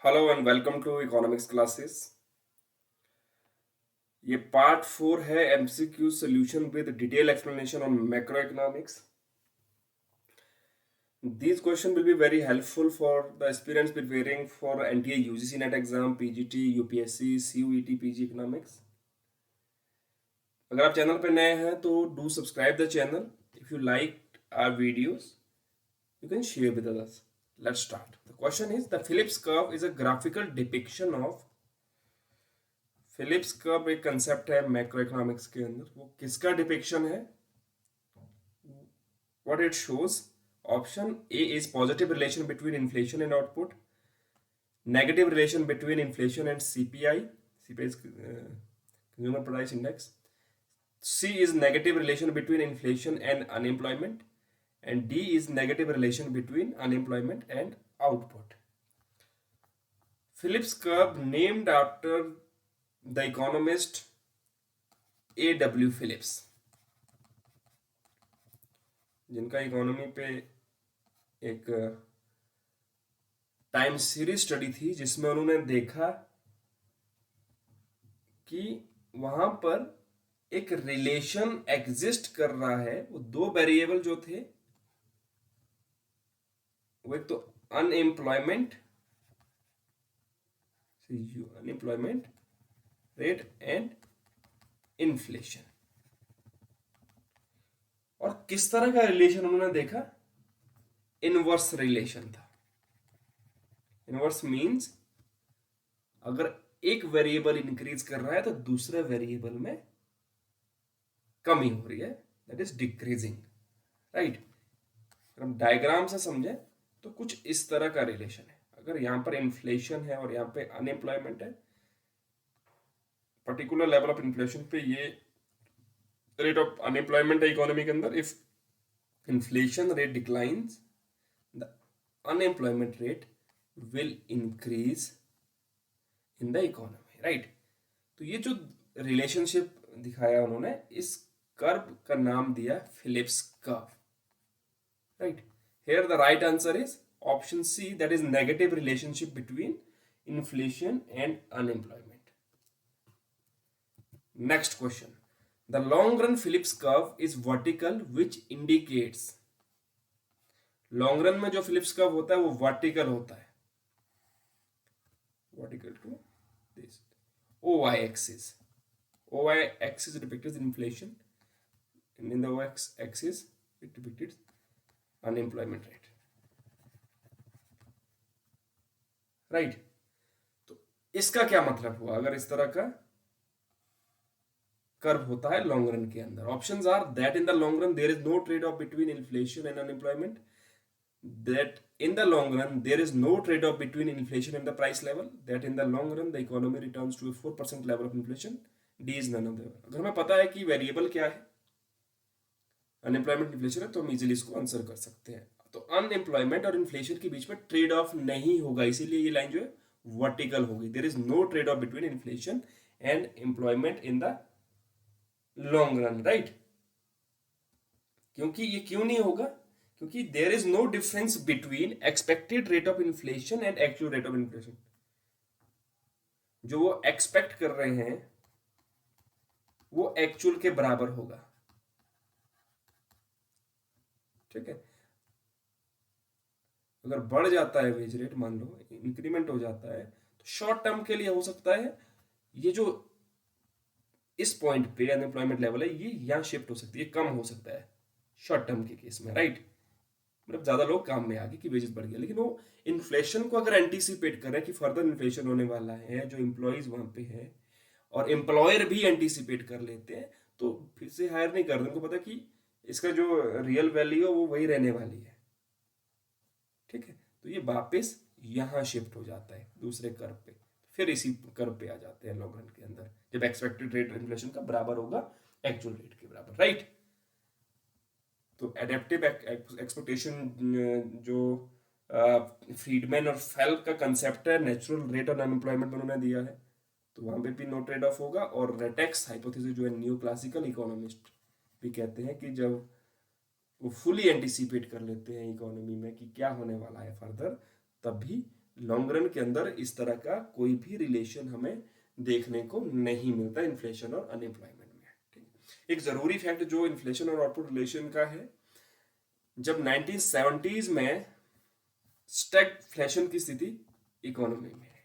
Hello and welcome to economics classes. ये part 4 है MCQ solution with detail explanation on macro economics. These questions will be very helpful for the aspirants preparing for NTA UGC NET exam, PGT, UPSC, CUET, PG Economics. अगर आप channel पर नए हैं तो do subscribe the channel. If you liked our videos, you can share with others. Let's start. The question is, the Phillips curve is a graphical depiction of Phillips curve. एक concept है macro economics के अंदर. वो किसका depiction है? What it shows. Option A is positive relation between inflation and output. Negative relation between inflation and CPI. CPI consumer price index. C is negative relation between inflation and unemployment, and D is negative relation between unemployment and output. Phillips curve named after the economist A.W. Phillips, जिनका economy पे एक time series study थी जिसमें उन्होंने देखा कि वहां पर एक रिलेशन एग्जिस्ट कर रहा है. वो दो वेरिएबल जो थे, वो एक तो अनएम्प्लॉयमेंट रेट एंड इन्फ्लेशन. और किस तरह का रिलेशन उन्होंने देखा? इनवर्स रिलेशन था. इनवर्स मींस अगर एक वेरिएबल इंक्रीज कर रहा है तो दूसरे वेरिएबल में कमी हो रही है, दैट इज डिक्रीजिंग. राइट. अगर हम डायग्राम से समझें तो कुछ इस तरह का रिलेशन है. अगर यहां पर इन्फ्लेशन है और यहां पे अनएम्प्लॉयमेंट है, पर्टिकुलर लेवल ऑफ इन्फ्लेशन पे ये रेट ऑफ अनएम्प्लॉयमेंट है इकोनॉमी के अंदर. If inflation rate declines, the unemployment rate will increase in the economy. Right. तो ये जो रिलेशनशिप दिखाया उन्होंने, इस कर्व का नाम दिया Phillips curve. Right. Here the right answer is option C, that is negative relationship between inflation and unemployment. Next question. The long run Phillips curve is vertical, which indicates. Long run में जो Phillips curve होता है वो vertical होता है, vertical to this OY axis. OY axis depicts inflation, and in the OX axis it depicts unemployment rate. Right. तो इसका क्या मतलब हुआ अगर इस तरह का कर्व होता है लॉन्ग रन के अंदर? Options are that in the long run there is no trade off between inflation and unemployment, that in the long run there is no trade-off between inflation and the price level, that in the long run the economy returns to a 4% level of inflation. D is none of them. अगर हमें पता है कि variable क्या है, unemployment inflation है, तो हम इजीली इसको आंसर कर सकते हैं. तो अनएम्प्लॉयमेंट और इन्फ्लेशन के बीच में ट्रेड ऑफ नहीं होगा, इसीलिए ये लाइन जो है वर्टिकल होगी. There is no trade off between inflation and employment in the long run. Right. क्योंकि ये क्यों नहीं होगा? क्योंकि there is no difference between expected rate of inflation and actual rate of inflation. जो वो एक्सपेक्ट कर रहे हैं वो एक्चुअल के बराबर होगा. ठीक है. अगर बढ़ जाता है वेज रेट, मान लो इंक्रीमेंट हो जाता है, तो शॉर्ट टर्म के लिए हो सकता है ये जो इस पॉइंट पे अनएम्प्लॉयमेंट लेवल है ये यहां शिफ्ट हो सकती है, कम हो सकता है शॉर्ट टर्म के केस में. राइट. मतलब ज्यादा लोग काम में आ गए कि वेजेस बढ़ गया, लेकिन वो इन्फ्लेशन को अगर एंटीसिपेट करें कि फर्दर इन्फ्लेशन होने वाला है, जो एम्प्लॉयज वहां पे है और एम्प्लॉयर भी एंटीसिपेट कर लेते हैं, तो फिर से हायर नहीं करते. उनको पता कि इसका जो रियल वैल्यू है वो वही रहने वाली है. ठीक है. तो ये वापस यहां शिफ्ट हो जाता है दूसरे कर्व पे, फिर इसी कर्व पे आ जाते हैं लॉन्ग रन के अंदर, जब एक्सपेक्टेड रेट इन्फ्लेशन का बराबर होगा एक्चुअल रेट के बराबर. राइट. तो एडेप्टिव एक्सपेक्टेशन जो फ्रीडमैन और फेल्प का कंसेप्ट है, नेचुरल रेट ऑन अनएम्प्लॉयमेंट में उन्होंने दिया है, तो वहां पे भी नो ट्रेड ऑफ होगा. और रेटेक्स हाइपोथेसिस जो है न्यू क्लासिकल इकोनॉमिस्ट भी कहते हैं कि जब वो फुली एंटिसिपेट कर लेते हैं इकोनॉमी में कि क्या होने वाला है फर्दर, तब भी लॉन्ग रन के अंदर इस तरह का कोई भी रिलेशन हमें देखने को नहीं मिलता इन्फ्लेशन और अनएम्प्लॉयमेंट में। ठीक, एक जरूरी फैक्ट जो इन्फ्लेशन और आउटपुट रिलेशन का है, जब 1970s में स्टैगफ्लेशन की स्थिति इकोनॉमी में है,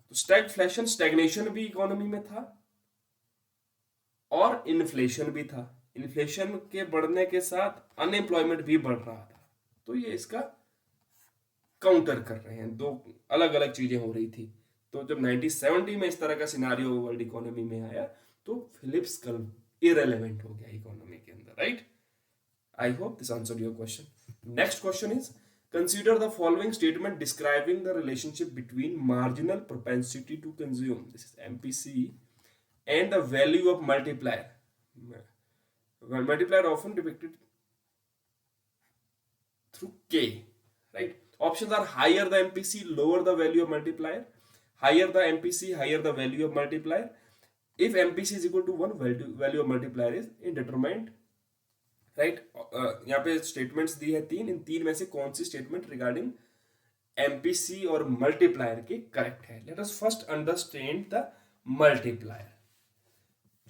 तो स्टैगफ्लेशन, स्टैग्नेशन भी इकोनॉमी में था और इन्फ्लेशन भी था। इन्फ्लेशन के बढ़ने के साथ अनएम्प्लॉयमेंट भी बढ़ रहा था, तो ये इसका काउंटर कर रहे हैं, दो अलग अलग चीजें हो रही थी। तो जब 1970 में इस तरह का सिनारियो वर्ल्ड इकोनॉमी में आया तो फिलिप्स कर्व इररिलेवेंट हो गया इकोनॉमी के अंदर, right. I hope this answered your question. Next question is, consider the following statement describing the relationship between marginal propensity to consume, this is MPC, and the value of multiplier. Well, multiplier often depicted through K, right? Options are higher the MPC, lower the value of multiplier. Higher the MPC, higher the value of multiplier. If MPC is equal to 1, value of multiplier is indeterminate, right. यहाँ पे statements दी है तीन, इन तीन में से कौन सी statement regarding MPC और मल्टीप्लायर की करेक्ट है? Let us first understand the multiplier.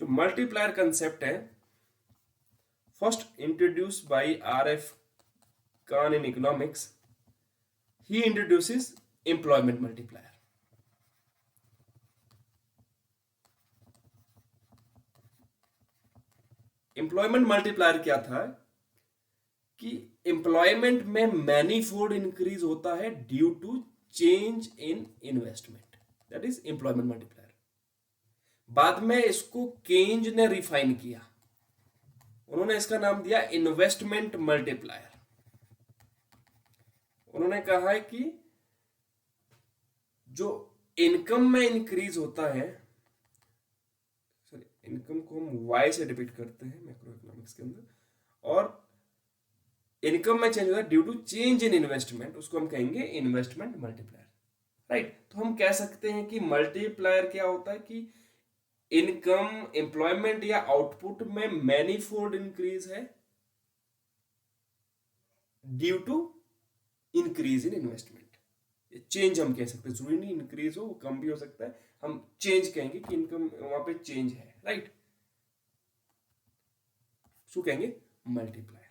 जो मल्टीप्लायर कंसेप्ट है, first introduce by RF Kahn in economics, he introduces employment multiplier. Employment multiplier क्या था कि एम्प्लॉयमेंट में मैनीफोल्ड इंक्रीज होता है due to change in investment, that is employment multiplier. बाद में इसको केन्ज ने रिफाइन किया, उन्होंने इसका नाम दिया इन्वेस्टमेंट मल्टीप्लायर। उन्होंने कहा है कि जो इनकम में इंक्रीज होता है, इनकम को हम वाई से डिपिक्ट करते हैं मैक्रो इकोनॉमिक्स के अंदर, और इनकम में चेंज होता है due to change in investment, उसको हम कहेंगे इन्वेस्टमेंट मल्टीप्लायर, राइट। तो हम कह सकते हैं कि मल्टीप्लायर क्या होता है कि इनकम, एम्प्लॉयमेंट या आउटपुट में मैनीफोल्ड इंक्रीज है due to increase in investment. Change हम कह सकते हैं, जरूरी नहीं इंक्रीज हो, कम भी हो सकता है, हम चेंज कहेंगे कि इनकम वहां पे चेंज है, राइट। उसको कहेंगे मल्टीप्लायर।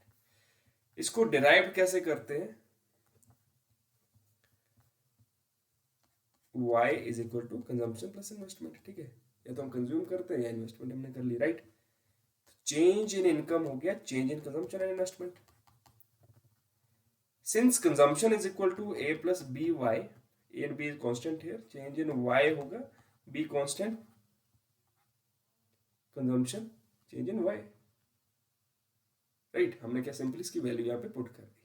इसको डिराइव कैसे करते हैं? y is equal to consumption plus investment, ठीक है। या तो हम कंज्यूम करते हैं या इन्वेस्टमेंट हमने कर ली, राइट। चेंज इन इनकम हो गया change in consumption and investment. Since consumption is equal to a plus b y, a and b is constant here, change in y होगा b constant, consumption change in y, right. हमने क्या simply इसकी value यहां पे put कर दी,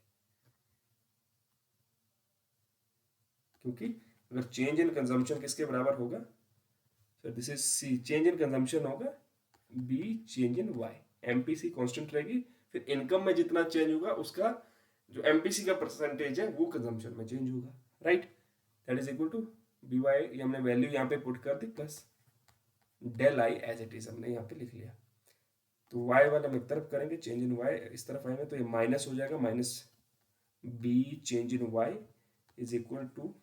क्योंकि अगर change in consumption किसके बराबर होगा, sir this is C, change in consumption होगा b change in y, MPC constant रहेगी, फिर इनकम में जितना चेंज होगा उसका जो एमपीसी का परसेंटेज है वो कंजम्पशन में चेंज होगा, right. That is equal to b y, ये हमने वैल्यू यहाँ पे पुट कर दी, plus del I as it is हमने यहाँ पे लिख लिया। तो y वाला हम एक तरफ करेंगे, चेंज इन y इस तरफ आएंगे तो ये माइनस हो जाएगा, minus b change in y is equal to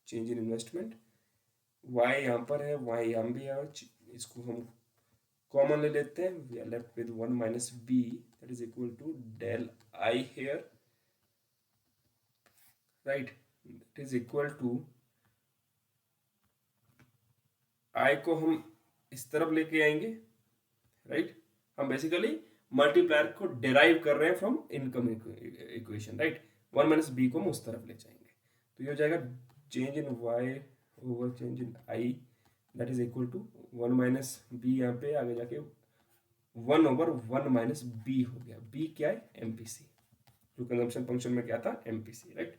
change in investment. y यहाँ पर है, y यहाँ भी है, इसको हम कॉमन ले लेते हैं, we are left with 1 minus b that is equal to del i here, right. That is equal to i को हम इस तरफ लेके आएंगे, राइट। हम बेसिकली मल्टीप्लायर को डिराइव कर रहे हैं from income equation, right. 1 minus b को हम उस तरफ ले जाएंगे, तो ये हो जाएगा change in y over change in i that is equal to 1 minus b, यहाँ पे आगे जाके 1 ओवर 1 माइनस बी हो गया। बी क्या है? एमपीसी, जो कंजम्पशन फंक्शन में क्या था? MPC, right.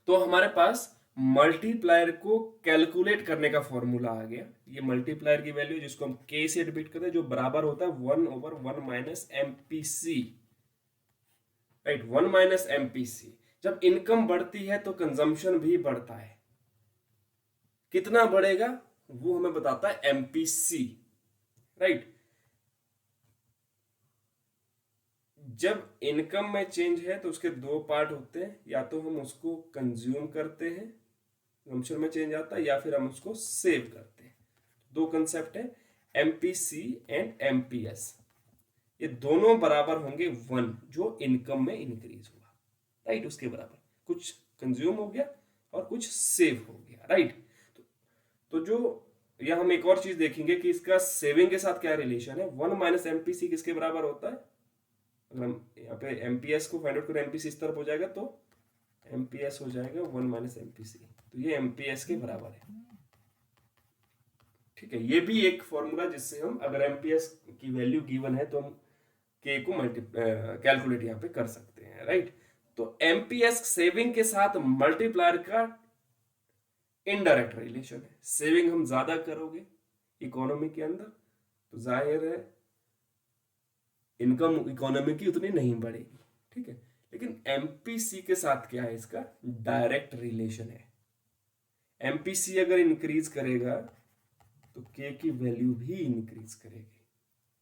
तो हमारे पास मल्टीप्लायर को कैलकुलेट करने का फॉर्मूला आ गया। ये मल्टीप्लायर की वैल्यू जिसको हम k से डिवाइड करते हैं, जो बराबर होता है 1 over 1 minus MPC, right. 1 minus MPC. जब इनकम बढ़ती है तो कंजम्पशन भी बढ़ता है, कितना बढ़ेगा वो हमें बताता है एमपीसी, राइट। जब इनकम में चेंज है तो उसके दो पार्ट होते हैं, या तो हम उसको कंज्यूम करते हैं, कंजम्पशन में चेंज आता है, या फिर हम उसको सेव करते हैं। दो कंसेप्ट है, एमपीसी एंड एमपीएस। ये दोनों बराबर होंगे 1, जो इनकम में इंक्रीज हुआ, राइट, उसके बराबर। कुछ कंज्यूम हो गया और कुछ सेव हो गया, राइट। तो जो यह हम एक और चीज देखेंगे कि इसका सेविंग के साथ क्या रिलेशन है। 1 माइनस एमपीसी किसके बराबर होता है? अगर हम यहाँ पे एमपीएस को फाइंड आउट करें, एमपीसी इस तरफ हो जाएगा तो एमपीएस हो जाएगा 1 माइनस एमपीसी, तो ये एमपीएस के बराबर है। ठीक है, ये भी एक फॉर्मूला जिससे हम, अगर एमपीएस की वैल्यू गिवन है तो हम के को कैलकुलेट यहाँ पे कर सकते हैं, राइट। तो एमपीएस सेविंग के साथ मल्टीप्लायर का इनडायरेक्ट रिलेशन है। सेविंग हम ज्यादा करोगे इकोनॉमी के अंदर तो जाहिर है इनकम इकोनॉमी की उतनी नहीं बढ़ेगी, ठीक है। लेकिन एमपीसी के साथ क्या है, इसका डायरेक्ट रिलेशन है। एमपीसी अगर इंक्रीज करेगा तो के की वैल्यू भी इंक्रीज करेगी,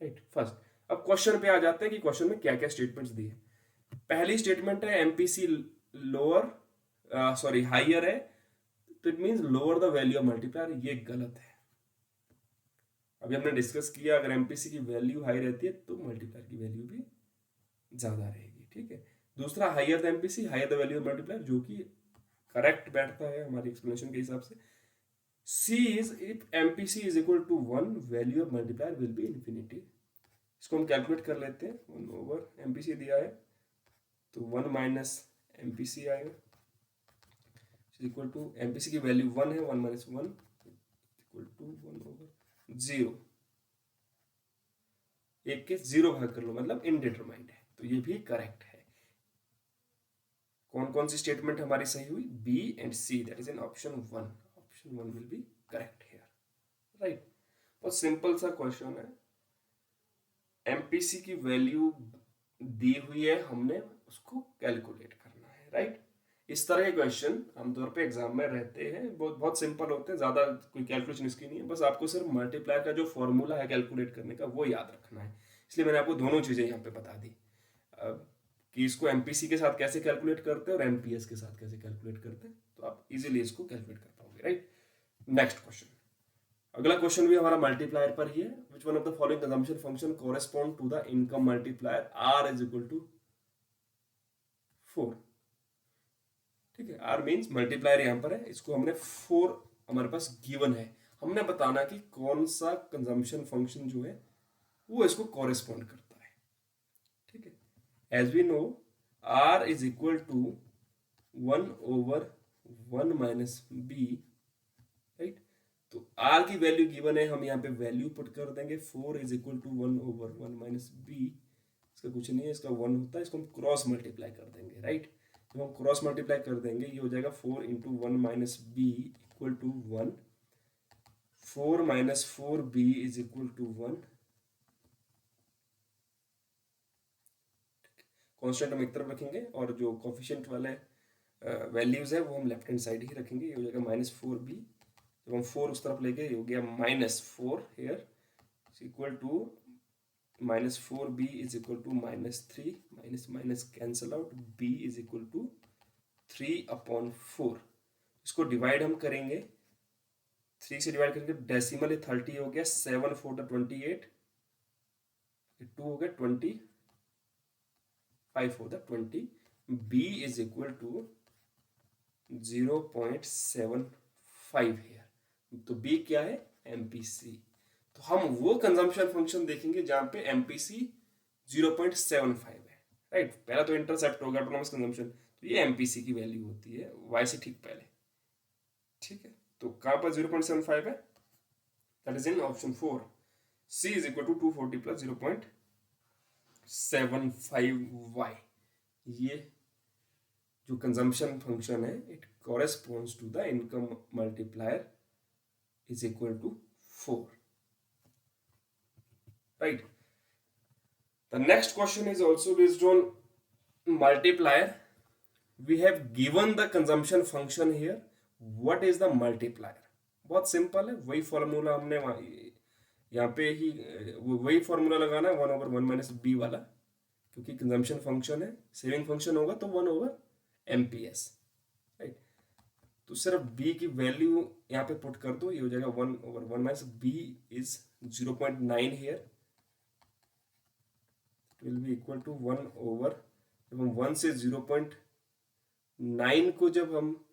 राइट। फर्स्ट, अब क्वेश्चन पे आ जाते हैं कि क्वेश्चन में क्या क्या स्टेटमेंट्स दिए। पहली स्टेटमेंट है एमपीसी लोअर सॉरी हाइयर है, तो it means lower the value of multiplier. ये गलत है। अभी हमने डिस्कस किया, अगर एमपीसी की वैल्यू हाई रहती है तो मल्टीप्लायर की वैल्यू भी ज्यादा रहेगी, ठीक है। दूसरा, higher the MPC higher the value of multiplier, जो कि करेक्ट बैठता है हमारी एक्सप्लेनेशन के हिसाब से। C is if MPC is equal to 1, value of multiplier will be infinity. इसको हम कैलकुलेट कर लेते हैं। 1 ओवर एमपीसी दिया है तो 1 माइनस एमपीसी आएगा, इक्वल टू एमपीसी की वैल्यू 1 है, 1 माइनस 1 इक्वल टू 1 ओवर 0। एक के 0 भाग कर लो, मतलब इनडिटरमाइंड है, तो ये भी करेक्ट है। कौन कौन सी स्टेटमेंट हमारी सही हुई? B and c, that is in option 1। Option 1 will be correct here, right. बहुत सिंपल सा क्वेश्चन है। एमपीसी की वैल्यू दी हुई है, हमने उसको कैलकुलेट करना है, राइट। इस तरह के क्वेश्चन आमतौर पे एग्जाम में रहते हैं, बहुत बहुत सिंपल होते हैं, ज्यादा कोई कैलकुलेशन इसकी नहीं है। बस आपको सिर्फ मल्टीप्लाई का जो फॉर्मूला है कैलकुलेट करने का वो याद रखना है। इसलिए मैंने आपको दोनों चीजें यहाँ पे बता दी कि इसको एमपीसी के साथ कैसे कैलकुलेट करते हैं और एमपीएस के साथ कैसे कैलकुलेट करते हैं, तो आप इजीली इसको कैलकुलेट कर पाओगे, राइट। नेक्स्ट क्वेश्चन, अगला क्वेश्चन भी हमारा मल्टीप्लायर पर ही है। Which one of the following consumption function correspond to the income multiplier r is equal to 4। ठीक है, आर मीन्स मल्टीप्लायर यहां पर है, इसको हमने 4 हमारे पास गिवन है। हमने बताना कि कौन सा कंजम्पशन फंक्शन जो है वो इसको कॉरेस्पॉन्ड करता है, ठीक है। As we know r is equal to 1 over 1 minus b, right. तो आर की वैल्यू गिवन है, हम यहाँ पे वैल्यू पुट कर देंगे। 4 is equal to 1 over 1 minus b, इसका कुछ नहीं है, इसका 1 होता है, इसको हम क्रॉस मल्टीप्लाई कर देंगे, राइट। जब हम क्रॉस मल्टीप्लाई कर देंगे ये हो जाएगा 4 into 1 minus b equal to 1, 4 minus 4 b is equal to 1। Constant हम एक तरफ रखेंगे और जो कोफिशिएंट वाले वैल्यूज है वो हम लेफ्ट हैंड साइड ही रखेंगे। ये हो जाएगा माइनस 4 बी, जब हम 4 उस तरफ लेके हो गया minus 4 here equal to minus 4 b is equal to minus 3, minus minus cancel out, b is equal to 3/4। इसको डिवाइड हम करेंगे, 3 से डिवाइड करेंगे, डेसिमल 30 हो गया, 7 4 28, 2 हो गया 20, 5 4 20, बी इज इक्वल टू 0.75 है। तो बी क्या है? एमपीसी। तो हम वो कंजम्पशन फंक्शन देखेंगे जहां पे एमपीसी 0.75 है, राइट। पहला तो इंटरसेप्ट होगा ऑटोनॉमस कंजम्पशन, तो ये एमपीसी की वैल्यू होती है वाई से ठीक पहले, ठीक है। तो कहां पर 0.75 है? That is in option 4। C is equal to 240 plus 0.75y। ये जो कंजम्पशन फंक्शन है it corresponds to the income multiplier is equal to 4, right. The next question is also based on multiplier. We have given the consumption function here. What is the multiplier? बहुत simple है, वही formula हमने यहाँ पे ही वही formula लगाना है 1 over 1 minus B वाला, क्योंकि कंजम्पशन फंक्शन है, सेविंग फंक्शन होगा तो 1/MPS, राइट। तो सिर्फ बी की वैल्यू यहाँ पे पुट कर दो, ये हो जाएगा 1/1 minus b is 0.9 here, it will be equal to 1/, जब हम 1 से 0.9 को जब हम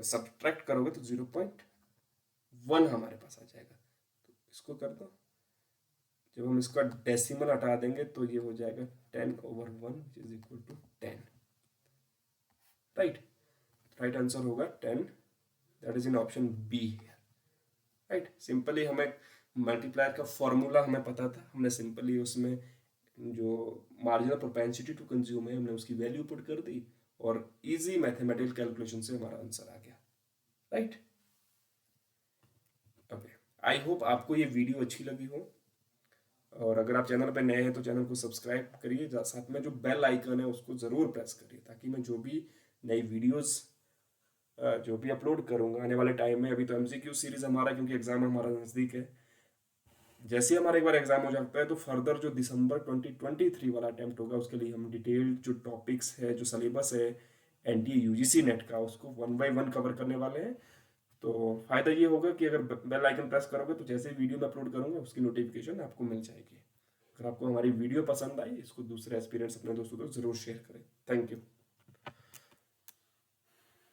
सब्ट्रैक्ट करोगे तो 0.1 हमारे पास आ जाएगा। तो इसको कर दो, जब हम इसका डेसिमल हटा देंगे तो ये हो जाएगा 10/1 which is equal to 10, right. Right answer होगा 10, that is in option b here, right. Simply हमें मल्टीप्लायर का फॉर्मूला हमें पता था, हमने सिंपली उसमें जो मार्जिनल प्रोपेंसिटी टू कंज्यूम है हमने उसकी वैल्यू पुट कर दी और इजी मैथमेटिकल कैलकुलेशन से हमारा आंसर आ गया, राइट। ओके, आई होप आपको ये वीडियो अच्छी लगी हो, और अगर आप चैनल पे नए हैं तो चैनल को सब्सक्राइब करिए, साथ में जो बेल आइकन है उसको ज़रूर प्रेस करिए, ताकि मैं जो भी नई वीडियोस जो भी अपलोड करूँगा आने वाले टाइम में, अभी तो MCQ सीरीज़ हमारा, क्योंकि एग्ज़ाम हमारा नज़दीक है, जैसे हमारा एक बार एग्जाम हो जाता है तो फर्दर जो दिसंबर 2023 वाला अटेम्प्ट होगा उसके लिए हम डिटेल्ड जो टॉपिक्स है, जो सिलेबस है NTA UGC नेट का, उसको 1 बाय 1 कवर करने वाले हैं। तो फायदा ये होगा कि अगर बेल आइकन प्रेस करोगे तो जैसे वीडियो में अपलोड करूंगा उसकी नोटिफिकेशन आपको मिल जाएगी। अगर आपको हमारी वीडियो पसंद आई, इसको दूसरे एस्पिरेंट्स अपने दोस्तों को जरूर शेयर करें। Thank you.